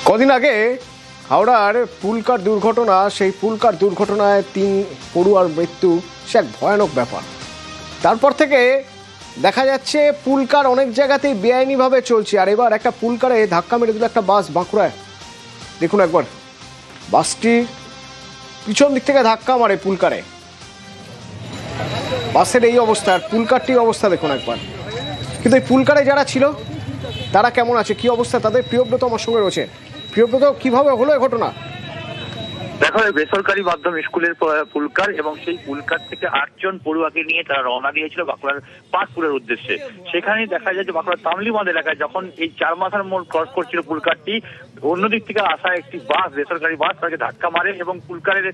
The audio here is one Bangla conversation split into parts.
কদিন আগে হাওড়ার পুলকার দুর্ঘটনা, সেই পুলকার দুর্ঘটনায় 3 পড়ুয়ার মৃত্যু, সে এক ভয়ানক ব্যাপার। তারপর থেকে দেখা যাচ্ছে পুলকার অনেক জায়গাতেই বেআইনিভাবে চলছে। আর এবার একটা পুলকারে ধাক্কা মেরে দিল একটা বাস বাঁকুড়ায়। দেখুন একবার, বাসটি পিছন দিক থেকে ধাক্কা মারে পুলকারে, বাসের এই অবস্থা, আর পুলকারটির অবস্থা দেখুন একবার। কিন্তু এই পুলকারে যারা ছিল তারা কেমন আছে, কি অবস্থা তাদের? প্রিয়ব্রত আমার সঙ্গে রয়েছে। প্রিয়ব্রত, কিভাবে হলো এই ঘটনা? দেখো, বেসরকারি মাধ্যম স্কুলের পুলকার, এবং সেই পুলকার থেকে 8 জন পড়ুয়াকে নিয়ে তারা রওনা দিয়েছিল বাঁকুড়ার পাঁচপুরের উদ্দেশ্যে। সেখানেই দেখা যায় যে বাঁকুড়ার তামলিবাঁধ এলাকায় যখন এই 4 মাথার মোড় ক্রস করছিল পুলকারটি, অন্যদিক থেকে আসা একটি বাস, বেসরকারি বাস, তাকে ধাক্কা মারে এবং পুলকারের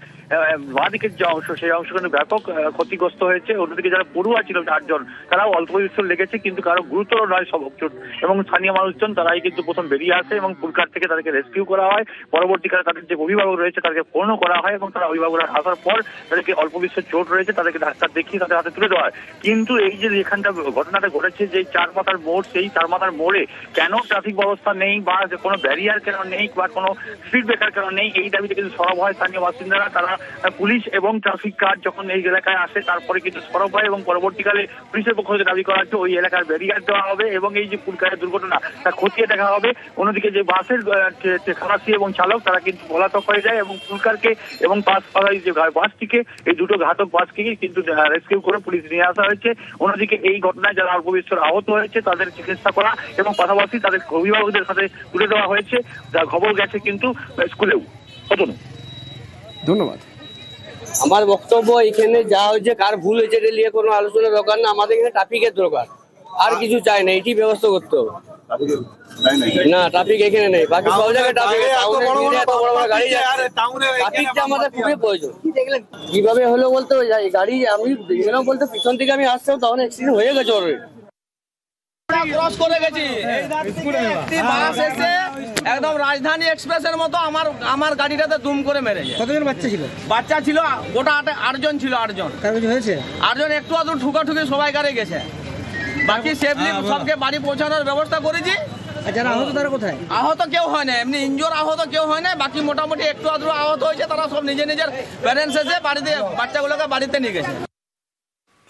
বাঁ দিকের যে অংশ, সেই অংশ কিন্তু ব্যাপক ক্ষতিগ্রস্ত হয়েছে। অন্যদিকে যারা পড়ুয়া ছিল 8 জন, তারাও অল্প বিস্তর লেগেছে, কিন্তু কারো গুরুতর নয় সব চোট। এবং স্থানীয় মানুষজন তারাই কিন্তু প্রথম বেরিয়ে আসে এবং পুলকার থেকে তাদেরকে রেস্কিউ করা হয়। পরবর্তীকালে তাদের যে অভিভাবক রয়েছে তাদেরকে ফোনও করা হয়, এবং তারা অভিভাবকরা আসার পর তাদেরকে অল্প বিস্তর চোট রয়েছে তাদেরকে ডাক্তার দেখিয়ে তাদের হাতে তুলে দেওয়া হয়। কিন্তু এই যে এখানটা ঘটনাটা ঘটেছে, যে 4 মাথার মোড়, সেই 4 মাথার মোড়ে কেন ট্রাফিক ব্যবস্থা নেই, বা কোনো ব্যারিয়ার কেন নেই, বা কোনো স্পিড ব্রেকার কেন নেই, এই দাবিতে কিন্তু সরব হয় স্থানীয় বাসিন্দারা। তারা পুলিশ এবং ট্রাফিক গার্ড যখন এই এলাকায় আসে তারপরে কিন্তু সরব হয়, এবং পরবর্তীকালে পুলিশের পক্ষ থেকে দাবি করা হচ্ছে ওই এলাকার ব্যারিয়ার দেওয়া হবে এবং এই যে পুলকারের দুর্ঘটনা তা খতিয়ে দেখা হবে। অন্যদিকে যে বাসের খালাসি এবং চালক তারা কিন্তু পলাতক হয়ে যায়, এবং পুলকারকে এবং যে বাসটিকে, এই দুটো ঘাতক বাসকে কিন্তু রেস্কিউ করে পুলিশ নিয়ে আসা হয়েছে। অন্যদিকে এই ঘটনায় যারা অল্প বিস্তর আহত হয়েছে তাদের চিকিৎসা করা এবং পাশাপাশি তাদের অভিভাবকদের সাথে তুলে দেওয়া হয়েছে, যা খবর গেছে কিন্তু স্কুলেও। ধন্যবাদ। আমার বক্তব্য এখানে যা হয়েছে, কার ভুল হয়েছে এটা নিয়ে কোনো আলোচনার দরকার না। আমাদের এখানে ট্রাফিকের দরকার, আর কিছু চাই না। এটি ব্যবস্থা করতে হবে। না, ট্রাফিক এখানে নেই, বাকি সব জায়গায় ট্রাফিক। গাড়ি ট্রাফিকটা আমাদের খুবই প্রয়োজন। কিভাবে হলো বলতে গাড়ি আমি দেখলাম বলতে পিছন থেকে আমি আসতাম, তখন অ্যাক্সিডেন্ট হয়ে গেছে অলরেডি। ক্রস করে গেছি, একটি বাস এসে একদম রাজধানী এক্সপ্রেসের মতো আমার গাড়িটাতে দুম করে মেরেছে। কতজন বাচ্চা ছিল? বাচ্চা ছিল গোটা 8 জন ছিল। 8 জন। কার কিছু হয়েছে? 8 জন একটু আধটু ঠুকাঠুকি সবাই গাড়ি গেছে। বাকি সেফলি সবকে বাড়ি পৌঁছানোর ব্যবস্থা করেছি। আর যারা আহত তারা কোথায়? আহত কেউ হয় না, এমনি ইনজোর আহত কেউ হয় না। বাকি মোটামুটি একটু আধটু আহত হয়েছে, তারা সব নিজের প্যারেন্টস এসে বাড়িতে বাচ্চাগুলোকে বাড়িতে নিয়ে গেছে।